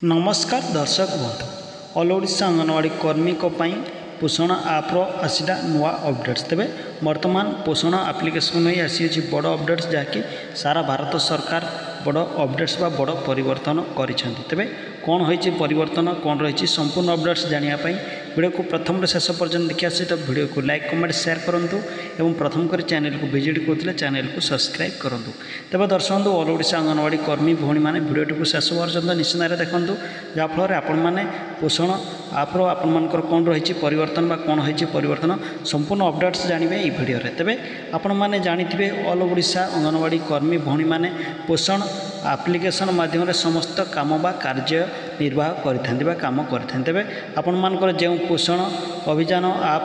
नमस्कार दर्शक बंधु ऑल ओडिशा अंगनवाड़ी कर्मी पोषण आप्र आसला नुआ अपडेट्स तेरे वर्तमान पोषण आप्लिकेसन नहीं आसी बड़ अपडेट्स जहाँकि सारा भारत सरकार बड़ अपडेट्स बा बड़ परिवर्तन करें कौन होती परिवर्तन कौन रही संपूर्ण अपडेट्स जानापी वीडियो को प्रथम शेष पर्यटन देखा सहित वीडियो को लाइक कमेंट शेयर करूँ और प्रथम कर चैनल को विजिट करते चैनल को सब्सक्राइब करूँ। तेज दर्शक ऑल ओडिशा अंगनवाड़ी कर्मी भौणी मैंने वीडियो को शेष पर्यटन निश्चित देखूँ जहाँफल आपण मैंने पोषण आप्र आपर कौन रही परिवर्तन बा कौन होती परिवर्तन संपूर्ण अपडेट्स जानवे ये वीडियो तेज आपण मैंने जानी ऑल ओडिशा अंगनवाड़ी कर्मी भौणी मैंने पोषण आप्लिकेसन माध्यम समस्त काम बा कार्य निर्वाह करें काम करें तेज आपण मानकर जो पोषण अभियान आप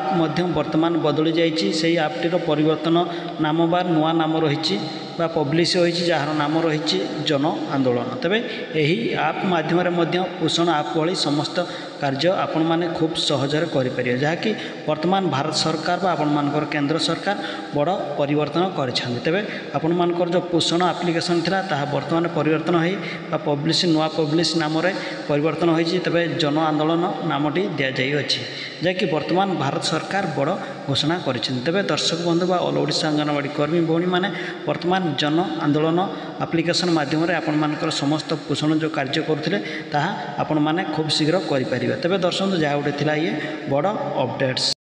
वर्तमान बदली जाइए आपटीर परिवर्तन नाम बा नुआ नाम रही पब्लिश होती जार नाम रही जन आंदोलन तेज यही आप माध्यम पोषण आप भली समस्त कार्य आपण मैंने खूब सहजरे करें जहाँकि वर्तमान भारत सरकार बा आपण मानकर केंद्र सरकार बड़ परिवर्तन करें तेज आपण मानकर जो पोषण आप्लिकेसन थिला ताहा वर्तमान परिवर्तन हो पब्लिश नुआ पब्लिश नाम परिवर्तन होती तेज जन आंदोलन नामटी दि जाइए जहाँकि वर्तमान भारत सरकार बड़ घोषणा करें तेज दर्शक बंधु बा ऑल ओडिशा अंगनवाड़ी कर्मी भौणी मैंने वर्तमान जन आंदोलन आप्लिकेसन माध्यम आपण मानकर समस्त पोषण जो कार्य करुले ताहा आपण माने खूब शीघ्र करें तेज दर्शक जहाँ गोटे ये बड़ अपडेट्स।